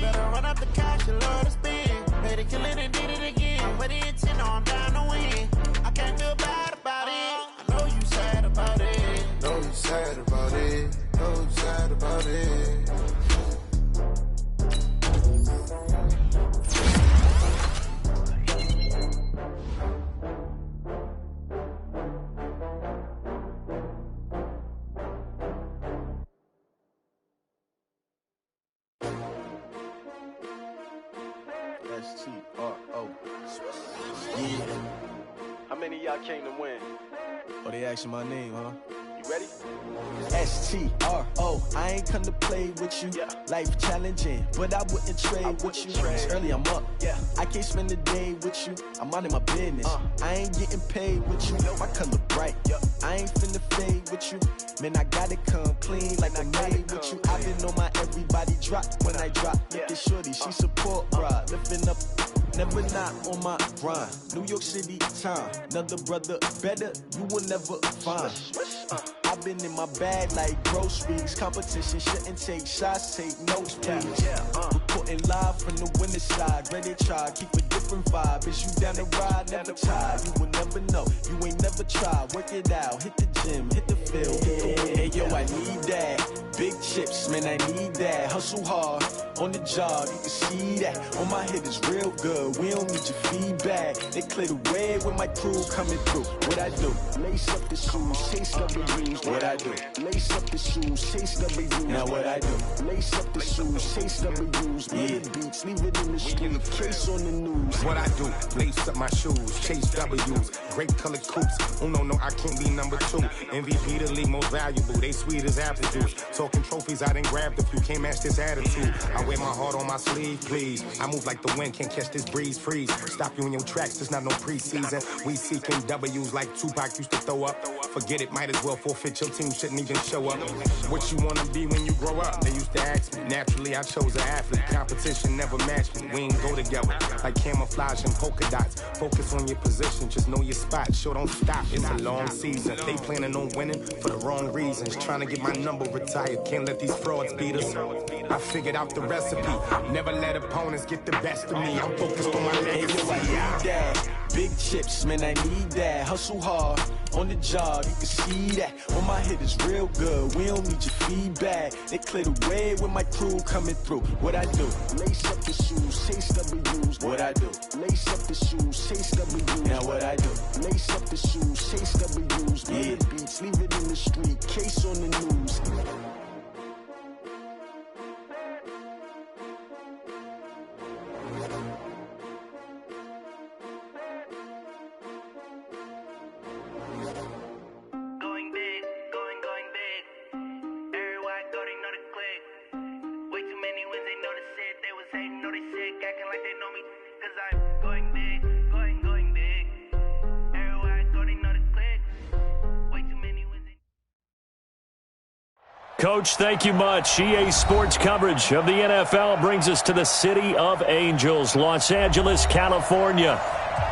Better run up the cash, you love to spend. Made it kill it and did it again. With the intent, no, I'm down to win. I can't feel bad about it. I know you sad about it. Know you sad about it. Know you sad about it. S-T-R-O. Yeah. How many of y'all came to win? Oh, they asking my name, huh? You ready? S-T-R-O. I ain't come to play with you. Yeah. Life challenging, but I wouldn't trade with you. It's early, I'm up. Yeah. I can't spend the day with you. I'm minding my business. I ain't getting paid with you. My color bright. I ain't finna fade with you. Man, I gotta come clean like I made with you. I've been on my everybody drop when I drop. Look at shorty, she support, bruh. Lifting up, never not on my grind. New York City time, another brother better, you will never find. I've been in my bag like groceries. Competition shouldn't take shots, take notes, please. Reporting live from the winter side. Ready to try, keep a different vibe. Is you down the ride, never tired. You will never know, you ain't never tried. Work it out, hit the gym, hit the field, hit the win. Hey yo, I need that. Big chips, man, I need that. Hustle hard, on the job, you can see that. On my hit is real good, we don't need your feedback. They clear the way with my crew coming through. What I do? Lace up the shoes, chase W's. What I do? Lace up the shoes, chase W's. Now what I do? Lace up the shoes, chase W's. Yeah, beats, leave it in the street, case on the news. What I do? Lace up my shoes, chase W's. Great colored coops. Oh no, I can't be number 2. MVP the league most valuable. They sweet as apple juice. Talking trophies, I done grabbed a few. Can't match this attitude. I wear my heart on my sleeve, please. I move like the wind, can't catch this breeze, freeze. Stop you in your tracks, there's not no preseason. We seeking W's like Tupac used to throw up. Forget it, might as well forfeit. Your team shouldn't even show up. What you wanna be when you grow up? They used to ask me. Naturally, I chose an athlete. Competition never matched me. We ain't go together like camouflage and polka dots. Focus on your position, just know your spot. Sure, don't stop. It's a long season. They planning on winning for the wrong reasons. Trying to get my number retired. Can't let these frauds beat us. I figured out the recipe. Never let opponents get the best of me. I'm focused on my legacy. I need that. Big chips, man, I need that. Hustle hard, on the job, you can see that. On my hit is real good, we don't need your feedback. They clear the way with my crew coming through. What I do? Lace up the shoes, chase W's. What I do? Lace up the shoes, chase W's. Now what I do? Lace up the shoes, chase W's. Yeah, beats, leave it in the street, case on the news. Coach, thank you much. EA Sports coverage of the NFL brings us to the City of Angels, Los Angeles, California.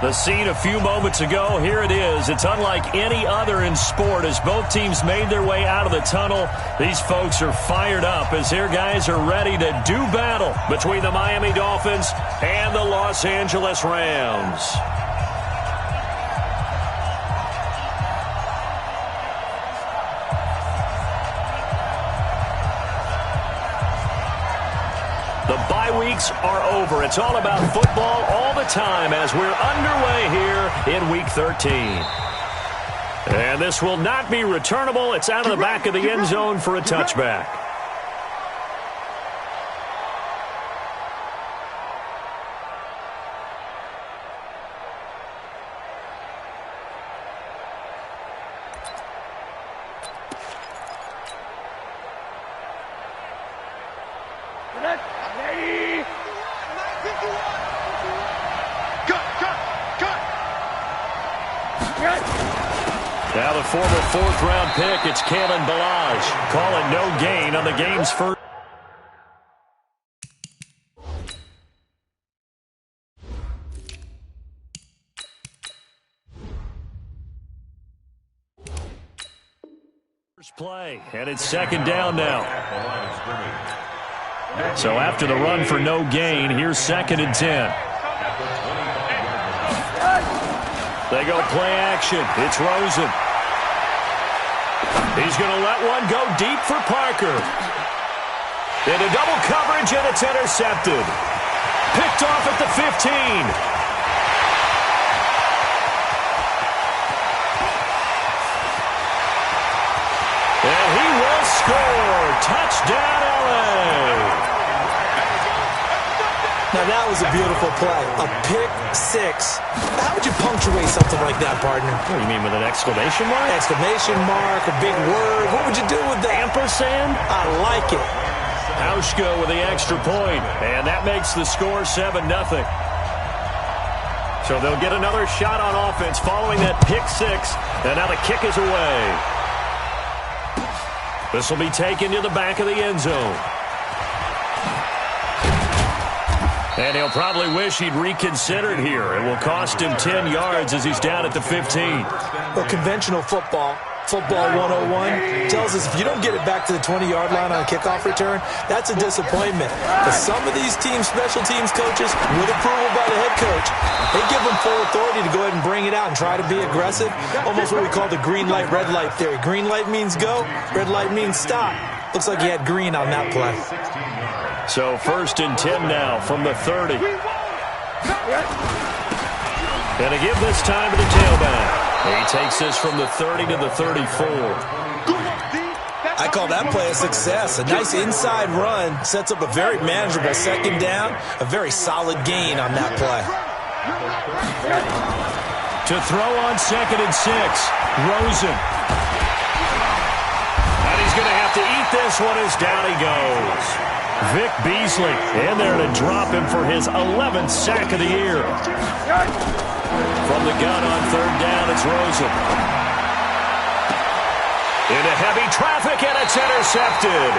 The scene a few moments ago, here it is. It's unlike any other in sport as both teams made their way out of the tunnel. These folks are fired up as their guys are ready to do battle between the Miami Dolphins and the Los Angeles Rams. The bye weeks are over. It's all about football all the time as we're underway here in Week 13. And this will not be returnable. It's out of the back of the end zone for a touchback. Now the former fourth-round pick, it's Kalen Ballage. Calling no gain on the game's first. Play, and it's second down now. So after the run for no gain, here's 2nd and 10. They go play action. It's Rosen. He's going to let one go deep for Parker. Into double coverage, and it's intercepted. Picked off at the 15. And he will score. Touchdown, LA. Now, that was a beautiful play. A pick six. How would you punctuate something like that, partner? What do you mean, with an exclamation mark? Exclamation mark, a big word. What would you do with that? Ampersand? I like it. Hauschka with the extra point, and that makes the score 7-0. So they'll get another shot on offense following that pick six, and now the kick is away. This will be taken to the back of the end zone. And he'll probably wish he'd reconsidered here. It will cost him 10 yards as he's down at the 15. Well, conventional football 101, tells us if you don't get it back to the 20-yard line on a kickoff return, that's a disappointment. But some of these teams, special teams coaches, with approval by the head coach, they give them full authority to go ahead and bring it out and try to be aggressive. Almost what we call the green light, red light theory. Green light means go, red light means stop. Looks like he had green on that play. So 1st and 10 now from the 30. And to give this time to the tailback. He takes this from the 30 to the 34. I call that play a success. A nice inside run sets up a very manageable 2nd down. A very solid gain on that play. To throw on 2nd and 6, Rosen. And he's going to have to eat this one as down he goes. Vic Beasley in there to drop him for his 11th sack of the year. From the gun on 3rd down, it's Rosen. Into heavy traffic, and it's intercepted.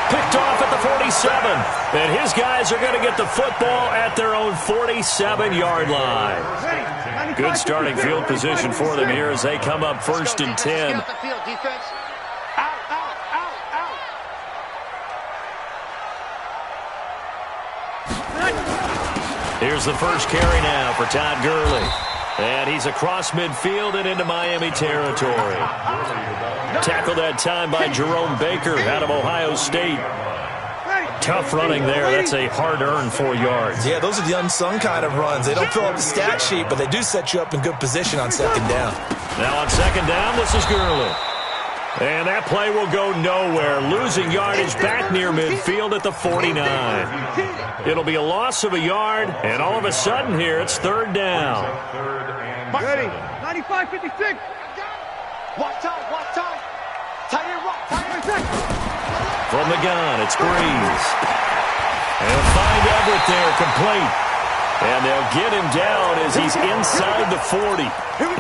Picked off at the 47. And his guys are going to get the football at their own 47-yard line. Good starting field position for them here as they come up 1st and 10. Here's the first carry now for Todd Gurley. And he's across midfield and into Miami territory. Tackled that time by Jerome Baker out of Ohio State. Tough running there. That's a hard-earned 4 yards. Yeah, those are the unsung kind of runs. They don't fill up the stat sheet, but they do set you up in good position on 2nd down. Now on 2nd down, this is Gurley. And that play will go nowhere. Losing yardage back near midfield at the 49. It'll be a loss of a yard, and all of a sudden here, it's 3rd down. Ready. 95-56. Watch time. Tight end rock. From the gun, it's Breeze. And they'll find Everett there, complete. And they'll get him down as he's inside the 40.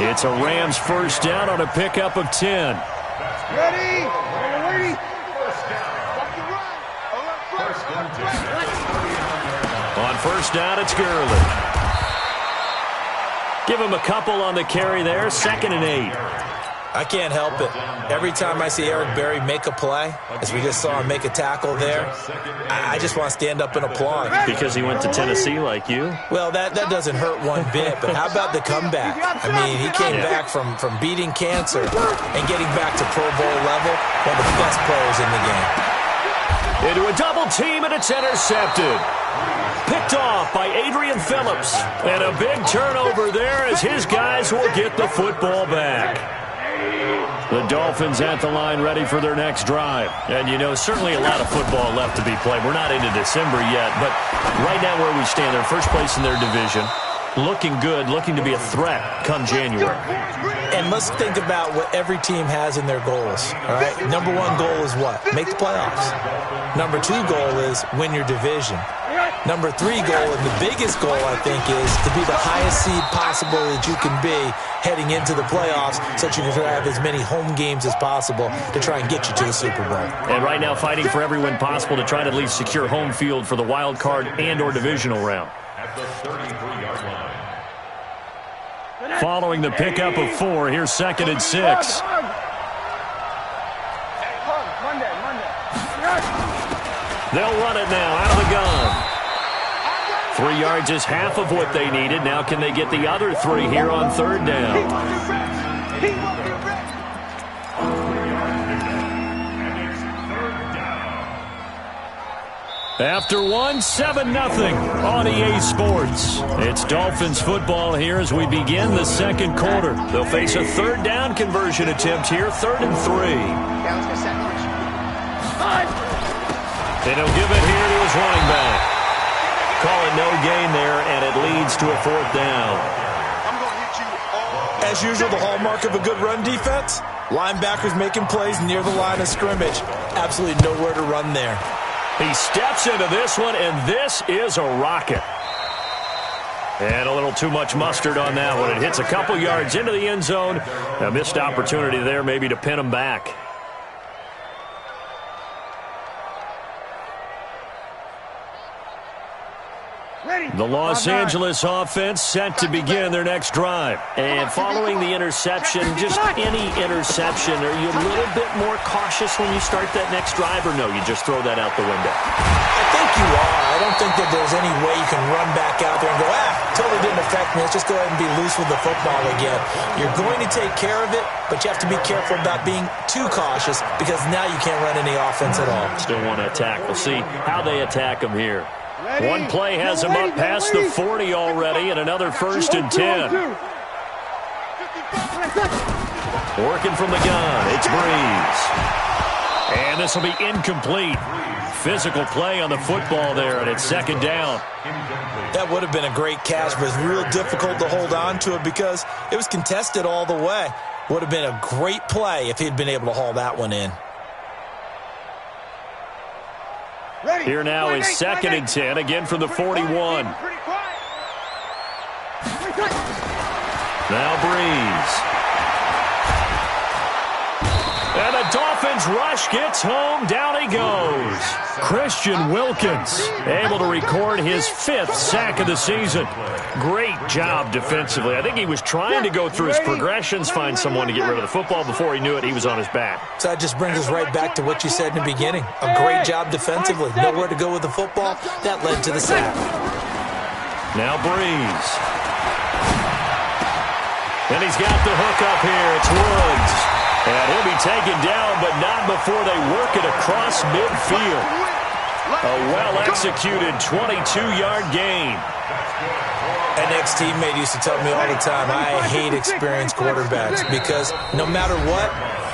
It's a Rams 1st down on a pickup of 10. Ready. On 1st down, it's Gurley. Give him a couple on the carry there. 2nd and 8. I can't help it. Every time I see Eric Berry make a play, as we just saw him make a tackle there, I just want to stand up and applaud. Because he went to Tennessee like you? Well, that doesn't hurt one bit, but how about the comeback? I mean, he came back from beating cancer and getting back to Pro Bowl level, one of the best players in the game. Into a double team, and it's intercepted. Picked off by Adrian Phillips. And a big turnover there as his guys will get the football back. The Dolphins at the line ready for their next drive. And, you know, certainly a lot of football left to be played. We're not into December yet, but right now where we stand, they're first place in their division. Looking good, looking to be a threat come January. And let's think about what every team has in their goals. All right, number 1 goal is what? Make the playoffs. Number 2 goal is win your division. Number 3 goal, and the biggest goal, I think, is to be the highest seed possible that you can be heading into the playoffs so that you can have as many home games as possible to try and get you to the Super Bowl. And right now fighting for every win possible to try to at least secure home field for the wild card and or divisional round. Following the pickup of 4, here's 2nd and 6. They'll run it now out of the gun. 3 yards is half of what they needed. Now can they get the other 3 here on third down? After 1, 7-0 on EA Sports. It's Dolphins football here as we begin the second quarter. They'll face a third down conversion attempt here, 3rd and 3. And he'll give it here to his running back. Call it no gain there, and it leads to a 4th down. As usual, the hallmark of a good run defense, linebackers making plays near the line of scrimmage. Absolutely nowhere to run there. He steps into this one, and this is a rocket. And a little too much mustard on that one. It hits a couple yards into the end zone. A missed opportunity there maybe to pin him back. The Los Angeles offense set to begin their next drive. And following the interception, just any interception, are you a little bit more cautious when you start that next drive, or no, you just throw that out the window? I think you are. I don't think that there's any way you can run back out there and go, totally didn't affect me. Let's just go ahead and be loose with the football again. You're going to take care of it, but you have to be careful about being too cautious because now you can't run any offense at all. Still want to attack. We'll see how they attack him here. One play has him up past the 40 already, and another 1st and 10. Working from the gun, it's Breeze. And this will be incomplete. Physical play on the football there, and it's 2nd down. That would have been a great catch, but it's real difficult to hold on to it because it was contested all the way. Would have been a great play if he'd been able to haul that one in. Here now is 2nd and 10, again from the 41. Now Breeze. And the Dolphins rush gets home. Down he goes. Christian Wilkins able to record his 5th sack of the season. Great job defensively. I think he was trying to go through his progressions, find someone to get rid of the football. Before he knew it, he was on his back. So that just brings us right back to what you said in the beginning. A great job defensively. Nowhere to go with the football. That led to the sack. Now Breeze. And he's got the hook up here. It's Woods. And he'll be taken down, but not before they work it across midfield. A well-executed 22-yard gain. An ex-teammate used to tell me all the time, I hate experienced quarterbacks because no matter what,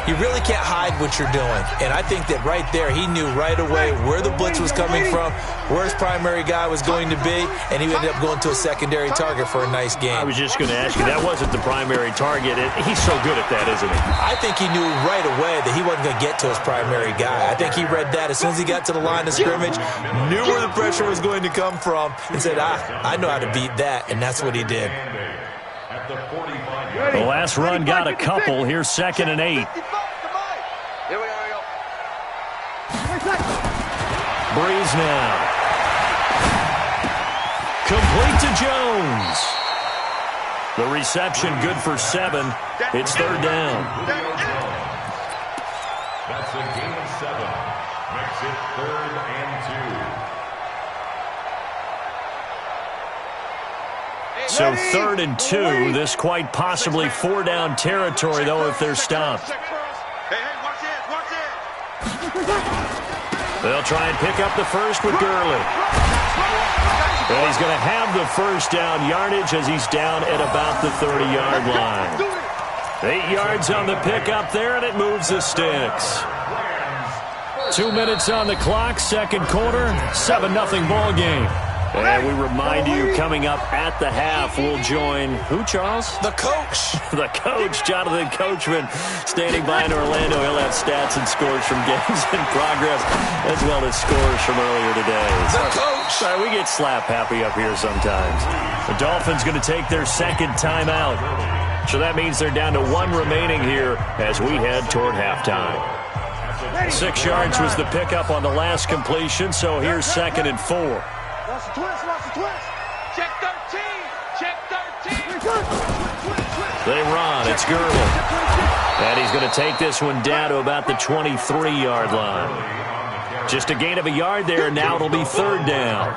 you really can't hide what you're doing. And I think that right there, he knew right away where the blitz was coming from, where his primary guy was going to be, and he ended up going to a secondary target for a nice game. I was just going to ask you, that wasn't the primary target. He's so good at that, isn't he? I think he knew right away that he wasn't going to get to his primary guy. I think he read that as soon as he got to the line of scrimmage, knew where the pressure was going to come from, and said, I know how to beat that, and that's what he did. The last run got a couple. Here's 2nd and 8. Here we go. Breeze now. Complete to Jones. The reception good for 7. It's 3rd down. That's a gain of 7. Makes it 3rd and 2. So 3rd and 2. This quite possibly 4-down territory, though, if they're stopped. They'll try and pick up the first with Gurley. And he's going to have the 1st down yardage as he's down at about the 30-yard line. 8 yards on the pickup there, and it moves the sticks. 2 minutes on the clock, 2nd quarter, 7-0 ball game. And we remind you, coming up at the half, we'll join who, Charles? The coach. The coach, Jonathan Coachman, standing by in Orlando. He'll have stats and scores from games in progress, as well as scores from earlier today. The coach. Sorry, we get slap happy up here sometimes. The Dolphins going to take their 2nd timeout. So that means they're down to 1 remaining here as we head toward halftime. 6 yards was the pickup on the last completion, so here's 2nd and 4. Check 13. Check 13. They run. It's Gurley. And he's going to take this one down to about the 23-yard line. Just a gain of a yard there, and now it'll be third down.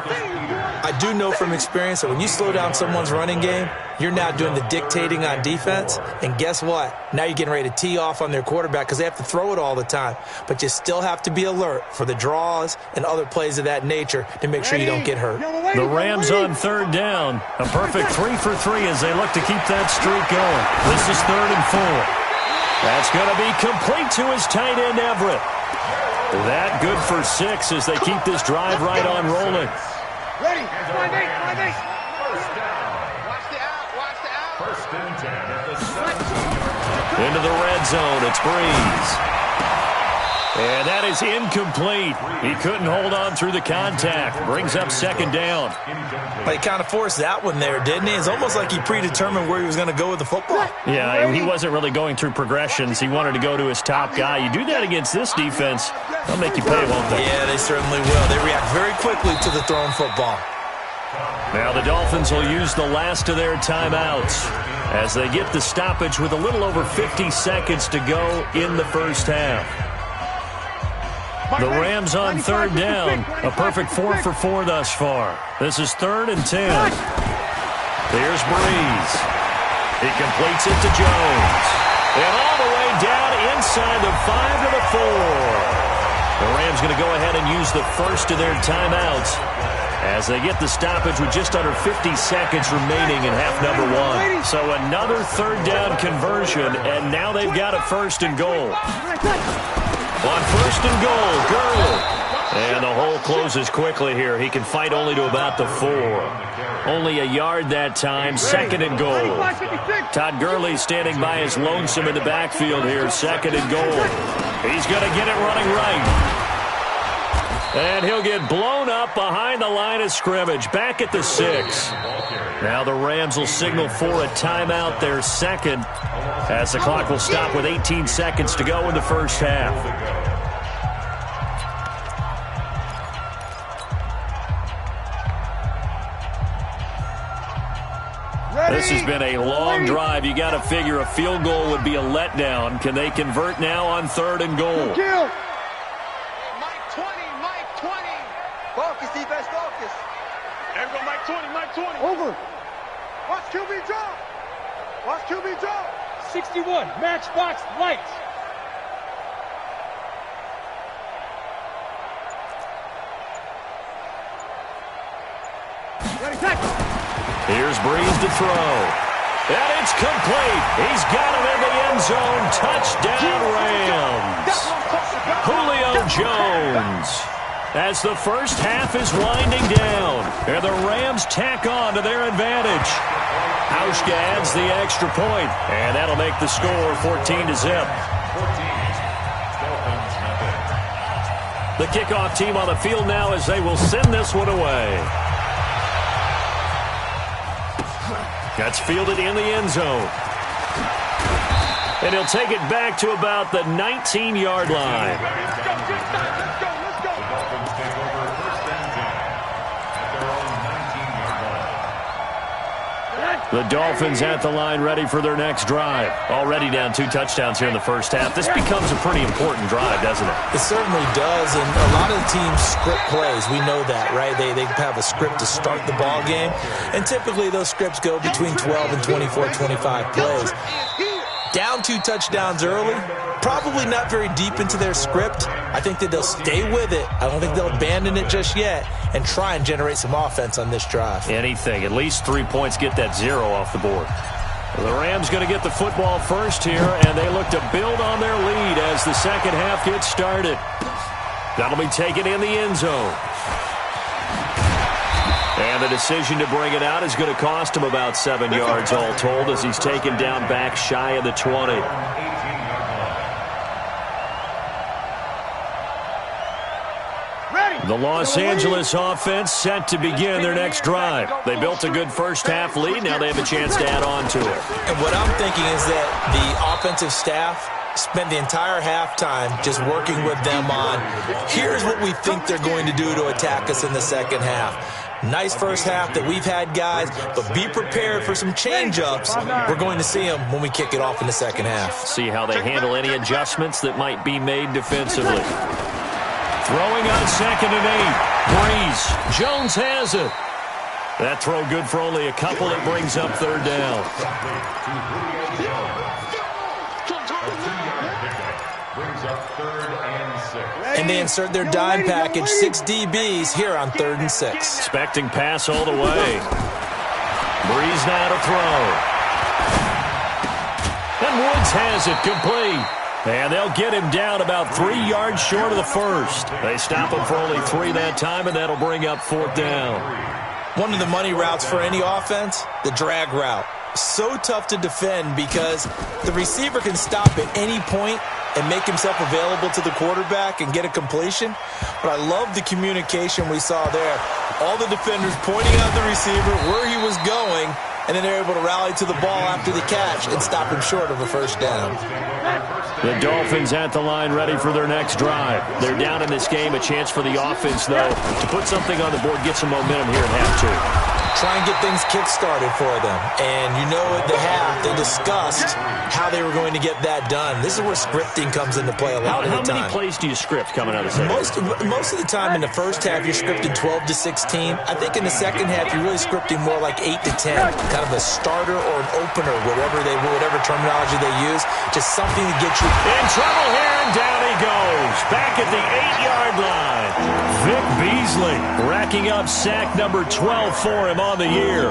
I do know from experience that when you slow down someone's running game, you're now doing the dictating on defense. And guess what? Now you're getting ready to tee off on their quarterback because they have to throw it all the time. But you still have to be alert for the draws and other plays of that nature to make sure you don't get hurt. The Rams on third down. A perfect 3 for 3 as they look to keep that streak going. This is 3rd and 4. That's going to be complete to his tight end, Everett. That good for 6 as they keep this drive right on rolling. Ready. First down. Watch the out. First and 10 at the 17. Into the red zone. It's Breeze. And that is incomplete. He couldn't hold on through the contact. Brings up second down. He kind of forced that one there, didn't he? It's almost like he predetermined where he was going to go with the football. Yeah, he wasn't really going through progressions. He wanted to go to his top guy. You do that against this defense, they'll make you pay, won't they? Yeah, they certainly will. They react very quickly to the thrown football. Now the Dolphins will use the last of their timeouts as they get the stoppage with a little over 50 seconds to go in the first half. The Rams on third down. A perfect 4 for 4 thus far. This is 3rd and 10. Here's Breeze. He completes it to Jones. And all the way down inside the 5 to the 4. The Rams going to go ahead and use the first of their timeouts as they get the stoppage with just under 50 seconds remaining in half number 1. So another third down conversion, and now they've got a 1st and goal. On 1st and goal, Gurley. And the hole closes quickly here. He can fight only to about the 4. Only a yard that time, 2nd and goal. Todd Gurley standing by his lonesome in the backfield here, 2nd and goal. He's going to get it running right. And he'll get blown up behind the line of scrimmage, back at the 6. Now the Rams will signal for a timeout, their 2nd, as the clock will stop with 18 seconds to go in the first half. This has been a long drive. You got to figure a field goal would be a letdown. Can they convert now on 3rd and goal? Mike 20. Focus, defense, focus. There we go, Mike 20. Over. Watch QB drop. 61, matchbox lights. Ready, tackle. Here's Breeze to throw. And it's complete. He's got it in the end zone. Touchdown, Rams. Julio Jones. As the first half is winding down, and the Rams tack on to their advantage. Hauschka adds the extra point, and that'll make the score 14-0. The kickoff team on the field now as they will send this one away. That's fielded in the end zone. And he'll take it back to about the 19-yard line. The Dolphins at the line ready for their next drive. Already down 2 touchdowns here in the first half. This becomes a pretty important drive, doesn't it? It certainly does, and a lot of the teams script plays. We know that, right? They have a script to start the ball game, and typically those scripts go between 12 and 24, 25 plays. Down 2 touchdowns early, probably not very deep into their script. I think that they'll stay with it. I don't think they'll abandon it just yet and try and generate some offense on this drive. Anything. At least 3 points, get that 0 off the board. The Rams going to get the football first here, and they look to build on their lead as the second half gets started. That'll be taken in the end zone. And the decision to bring it out is going to cost him about 7 yards all told as he's taken down back shy of the 20. The Los Angeles offense set to begin their next drive. They built a good first half lead. Now they have a chance to add on to it. And what I'm thinking is that the offensive staff spent the entire halftime just working with them on, here's what we think they're going to do to attack us in the second half. Nice first half that we've had, guys, but be prepared for some change-ups. We're going to see them when we kick it off in the second half. See how they handle any adjustments that might be made defensively. Throwing on 2nd and 8. Breeze. Jones has it. That throw good for only a couple. It brings up 3rd down. Brings up 3rd and 6. And they insert their dime package, 6 DBs here on 3rd and 6. Expecting pass all the way. Breeze now to throw. And Woods has it complete. And they'll get him down about 3 yards short of the first. They stop him for only 3 that time, and that'll bring up 4th down. One of the money routes for any offense, the drag route. So tough to defend because the receiver can stop at any point and make himself available to the quarterback and get a completion. But I love the communication we saw there. All the defenders pointing out the receiver, where he was going, and then they're able to rally to the ball after the catch and stop him short of a 1st down. The Dolphins at the line ready for their next drive. They're down in this game. A chance for the offense, though, to put something on the board, get some momentum here at half 2. Try and get things kick-started for them. And you know at the half, they discussed how they were going to get that done. This is where scripting comes into play a lot of the time. How many plays do you script coming out of the second? Most of the time in the first half, you're scripting 12 to 16. I think in the second half, you're really scripting more like 8 to 10. Kind of a starter or an opener, whatever terminology they use. Just something to get you in trouble here, and down he goes. Back at the 8-yard line. Vic Beasley racking up sack number 12 for him on the year.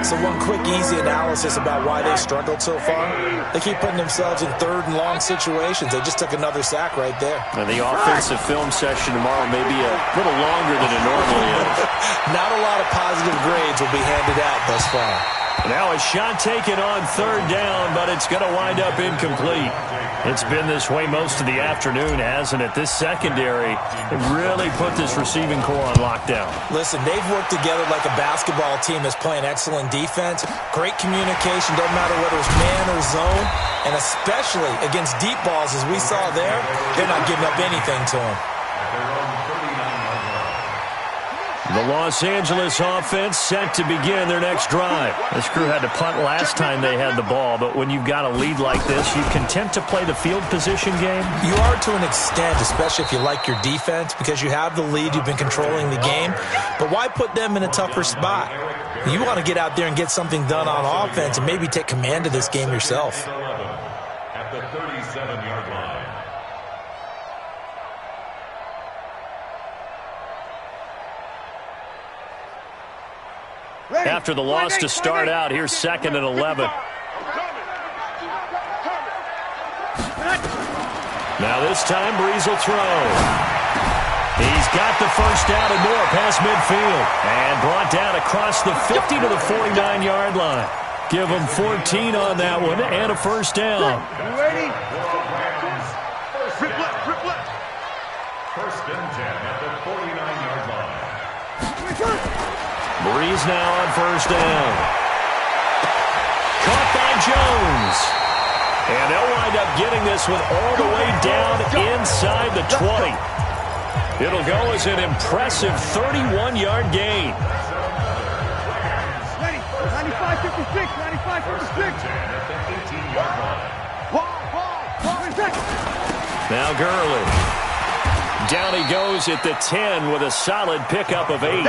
So one quick, easy analysis about why they struggled so far. They keep putting themselves in 3rd and long situations. They just took another sack right there. And the offensive film session tomorrow may be a little longer than it normally is. Not a lot of positive grades will be handed out thus far. Now a shot taken on 3rd down, but it's going to wind up incomplete. It's been this way most of the afternoon, hasn't it? This secondary really put this receiving core on lockdown. Listen, they've worked together like a basketball team that's playing excellent defense. Great communication, doesn't matter whether it's man or zone. And especially against deep balls, as we saw there, they're not giving up anything to them. The Los Angeles offense set to begin their next drive. This crew had to punt last time they had the ball, but when you've got a lead like this, you content to play the field position game? You are to an extent, especially if you like your defense, because you have the lead, you've been controlling the game. But why put them in a tougher spot? You want to get out there and get something done on offense and maybe take command of this game yourself. At the 37-yard line. After the loss to start out, here's 2nd and 11. Now this time, Breeze will throw. He's got the 1st down and more past midfield. And brought down across the 50 to the 49-yard line. Give him 14 on that one and a 1st down. Ready? Rip left. 1st and 10 at the 49-yard line. Breeze now on 1st down. Caught by Jones. And they'll wind up getting this one all the way down inside the 20. It'll go as an impressive 31-yard gain. Ready? 95-56, 95-56. Now Gurley. Down he goes at the 10 with a solid pickup of 8.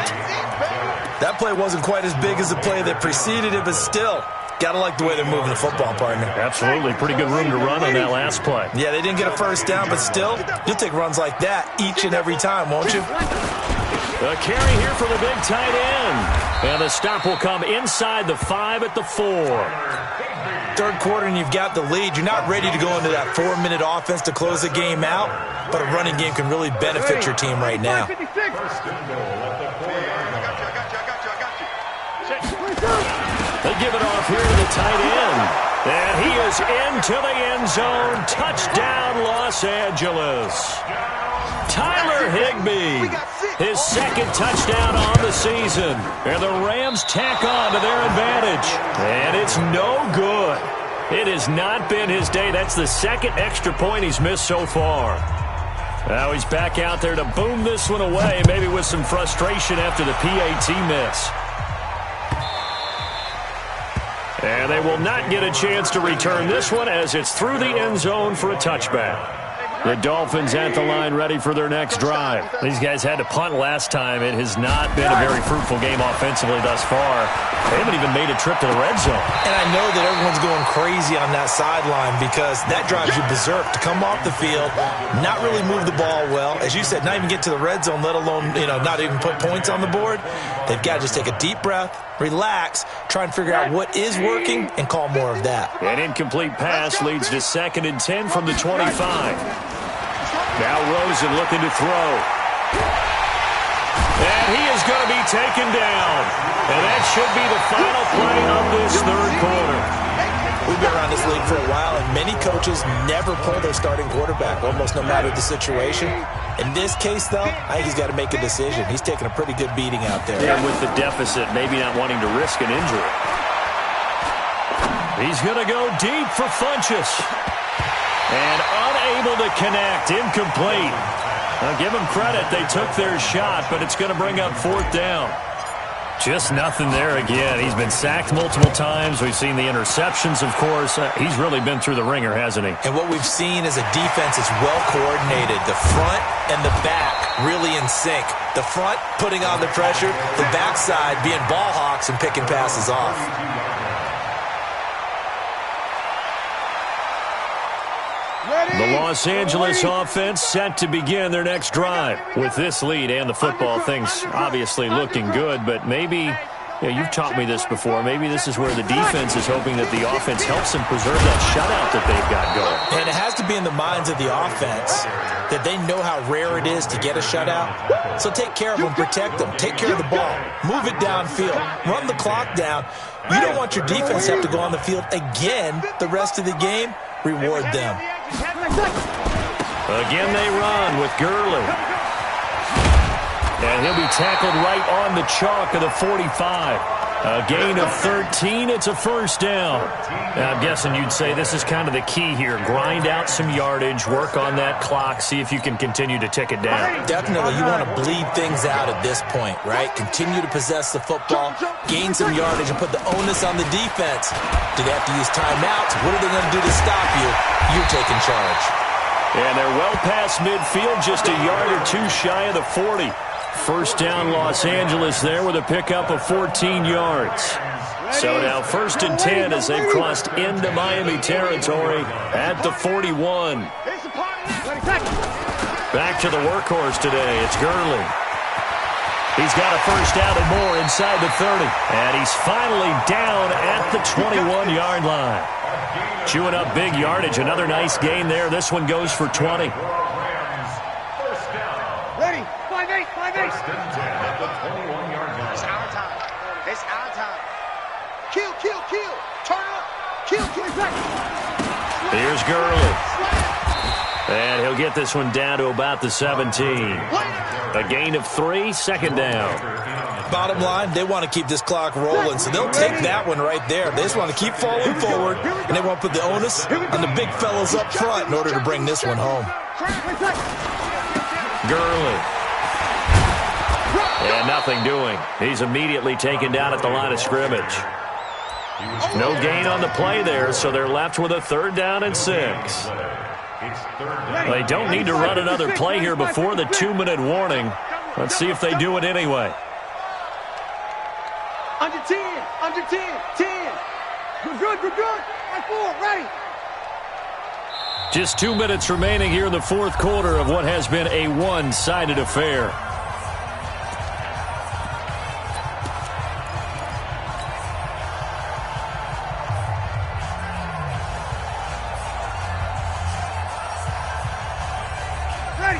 That play wasn't quite as big as the play that preceded it, but still, gotta like the way they're moving the football, partner. Absolutely. Pretty good room to run on that last play. Yeah, they didn't get a 1st down, but still, you'll take runs like that each and every time, won't you? A carry here for the big tight end. And the stop will come inside the 5 at the 4. 3rd quarter and you've got the lead. You're not ready to go into that 4-minute offense to close the game out, but a running game can really benefit your team right now. 1st and goal at the 4-yard line. They give it off here to the tight end. And he is into the end zone. Touchdown, Los Angeles. Tyler Higbee, his 2nd touchdown on the season. And the Rams tack on to their advantage. And it's no good. It has not been his day. That's the 2nd extra point he's missed so far. Now he's back out there to boom this one away, maybe with some frustration after the PAT miss. And they will not get a chance to return this one as it's through the end zone for a touchback. The Dolphins at the line ready for their next drive. These guys had to punt last time. It has not been a very fruitful game offensively thus far. They haven't even made a trip to the red zone. And I know that everyone's going crazy on that sideline because that drives you berserk to come off the field, not really move the ball well. As you said, not even get to the red zone, let alone, not even put points on the board. They've got to just take a deep breath, relax, try and figure out what is working, and call more of that. An incomplete pass leads to 2nd and 10 from the 25. Now Rosen looking to throw. And he is going to be taken down. And that should be the final play of this third quarter. We've been around this league for a while, and many coaches never pull their starting quarterback, almost no matter the situation. In this case, though, I think he's got to make a decision. He's taking a pretty good beating out there. And with the deficit, maybe not wanting to risk an injury. He's going to go deep for Funchess. And unable to connect, incomplete. Now give them credit, they took their shot, but it's going to bring up 4th down. Just nothing there again. He's been sacked multiple times. We've seen the interceptions, of course. He's really been through the ringer, hasn't he? And what we've seen is a defense that's well coordinated. The front and the back really in sync. The front putting on the pressure, the backside being ball hawks and picking passes off. The Los Angeles offense set to begin their next drive. With this lead and the football, things obviously looking good, but maybe, you've taught me this before, maybe this is where the defense is hoping that the offense helps them preserve that shutout that they've got going. And it has to be in the minds of the offense that they know how rare it is to get a shutout. So take care of them, protect them, take care of the ball, move it downfield, run the clock down. You don't want your defense to have to go on the field again the rest of the game. Reward them. Again they run with Gurley. And he'll be tackled right on the chalk of the 45. A gain of 13. It's a 1st down. Now, I'm guessing you'd say this is kind of the key here. Grind out some yardage, work on that clock, see if you can continue to tick it down. Definitely. You want to bleed things out at this point, right? Continue to possess the football, gain some yardage, and put the onus on the defense. Do they have to use timeouts? What are they going to do to stop you? You're taking charge. And they're well past midfield, just a yard or two shy of the 40. 1st down Los Angeles there with a pickup of 14 yards. So now 1st and 10 as they've crossed into Miami territory at the 41. Back to the workhorse today. It's Gurley. He's got a 1st down and more inside the 30. And he's finally down at the 21-yard line. Chewing up big yardage. Another nice gain there. This one goes for 20. Ready, 5-8, 5-8. First and 10 at the 21-yard line. It's our time. It's our time. Kill, kill, kill. Turn up. Kill, kill. Here's Gurley. And he'll get this one down to about the 17. A gain of 3, 2nd down. Bottom line, they want to keep this clock rolling, so they'll take that one right there. They just want to keep falling forward, and they want to put the onus on the big fellas up front in order to bring this one home. Gurley. And nothing doing. He's immediately taken down at the line of scrimmage. No gain on the play there, so they're left with a 3rd down and 6. They don't need to run another play here before the 2-minute warning. Let's see if they do it anyway. Under 10, under 10, 10. We're good, we're good. Right forward, ready. Just 2 minutes remaining here in the 4th quarter of what has been a one-sided affair.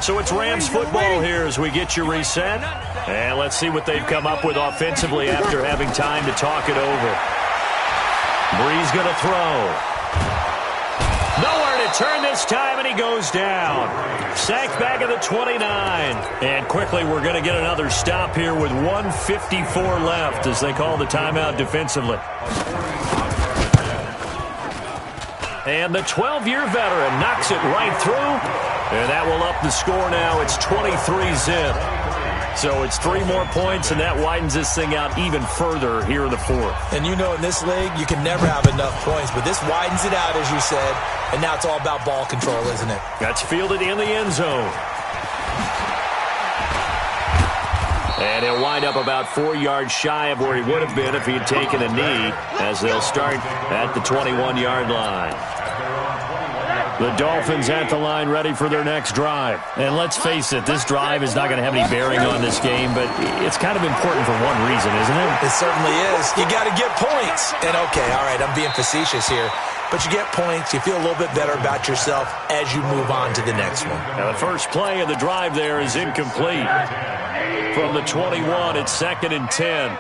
So it's Rams football here as we get you reset. And let's see what they've come up with offensively after having time to talk it over. Brees going to throw. Nowhere to turn this time, and he goes down. Sacked back at the 29. And quickly we're going to get another stop here with 1:54 left as they call the timeout defensively. And the 12-year veteran knocks it right through. And that will up the score now. It's 23-zip. So it's 3 more points, and that widens this thing out even further here in the fourth. And you know, in this league, you can never have enough points, but this widens it out, as you said, and now it's all about ball control, isn't it? That's fielded in the end zone. And he'll wind up about 4 yards shy of where he would have been if he had taken a knee, as they'll start at the 21-yard line. The Dolphins at the line, ready for their next drive. And let's face it, this drive is not going to have any bearing on this game, but it's kind of important for one reason, isn't it? It certainly is. You got to get points. And, okay, all right, I'm being facetious here. But you get points, you feel a little bit better about yourself as you move on to the next one. Now, the first play of the drive there is incomplete. From the 21, it's 2nd and 10.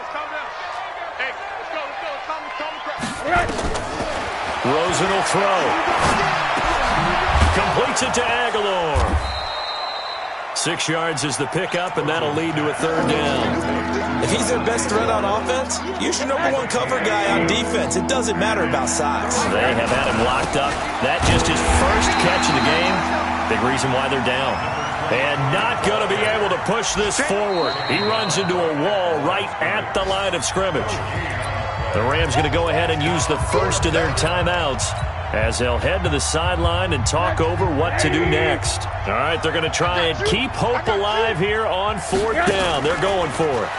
Rosen will throw. Completes it to Aguilar. 6 yards is the pickup, and that'll lead to a 3rd down. If he's their best threat on offense, use your number 1 cover guy on defense. It doesn't matter about size. They have had him locked up. That just his first catch of the game. Big reason why they're down. And not going to be able to push this forward. He runs into a wall right at the line of scrimmage. The Rams going to go ahead and use the first of their timeouts as they'll head to the sideline and talk over what to do next. All right, they're going to try and keep hope alive here on 4th down. They're going for it.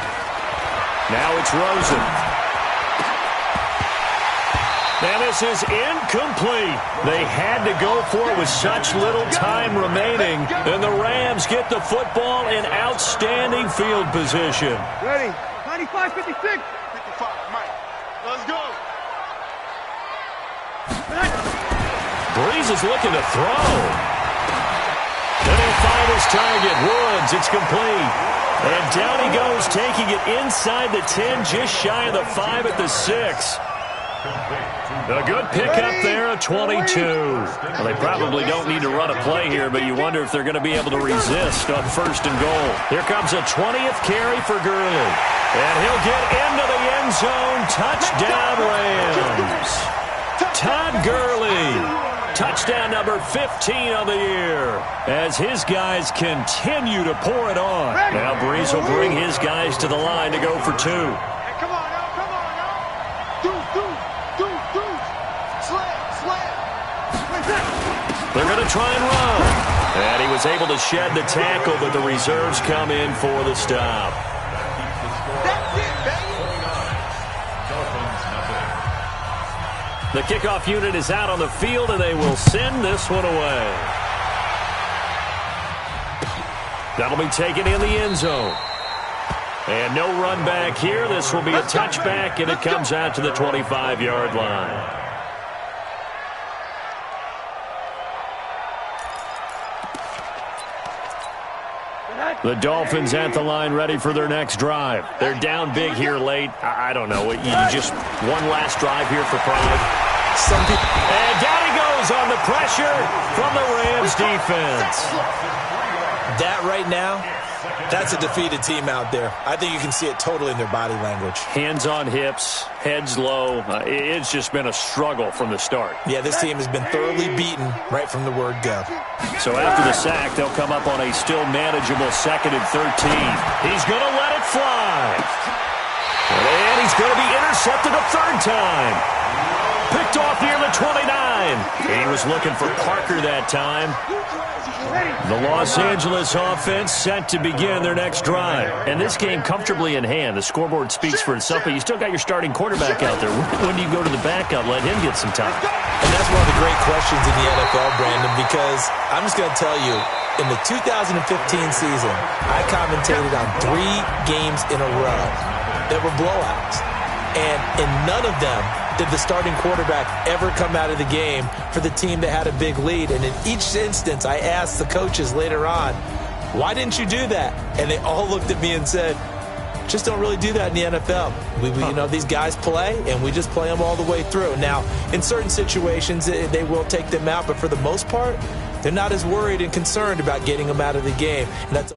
Now it's Rosen. And this is incomplete. They had to go for it with such little time remaining, and the Rams get the football in outstanding field position. Ready? 95, 56. 55, Mike. Let's go. Breeze is looking to throw. And he'll find his target. Woods, it's complete. And down he goes, taking it inside the 10, just shy of the 5 at the 6. A good pickup there, a 22. Well, they probably don't need to run a play here, but you wonder if they're going to be able to resist on 1st and goal. Here comes a 20th carry for Gurley. And he'll get into the end zone. Touchdown, Rams. Todd Gurley. Touchdown number 15 of the year as his guys continue to pour it on. Now Breeze will bring his guys to the line to go for 2. Hey, come on now, come on now. Do. Slam. They're going to try and run. And he was able to shed the tackle, but the reserves come in for the stop. That's it, baby. The kickoff unit is out on the field, and they will send this one away. That'll be taken in the end zone. And no run back here. This will be a touchback, and it comes out to the 25-yard line. The Dolphins at the line, ready for their next drive. They're down big here late. I don't know. You just one last drive here for pride. Some people. And down he goes on the pressure from the Rams defense. That right now, that's a defeated team out there. I think you can see it totally in their body language. Hands on hips, heads low. It's just been a struggle from the start. Yeah, this team has been thoroughly beaten right from the word go. So after the sack, they'll come up on a still manageable 2nd and 13. He's going to let it fly. And he's going to be intercepted a 3rd time. Picked off near the 29. He was looking for Parker that time. The Los Angeles offense set to begin their next drive. And this game comfortably in hand. The scoreboard speaks for itself, but you still got your starting quarterback out there. When do you go to the backup, let him get some time? And that's one of the great questions in the NFL, Brandon, because I'm just going to tell you, in the 2015 season, I commentated on 3 games in a row that were blowouts. And in none of them did the starting quarterback ever come out of the game for the team that had a big lead. And in each instance, I asked the coaches later on, why didn't you do that? And they all looked at me and said, just don't really do that in the NFL. You know, these guys play, and we just play them all the way through. Now, in certain situations, they will take them out, but for the most part, they're not as worried and concerned about getting them out of the game. And that's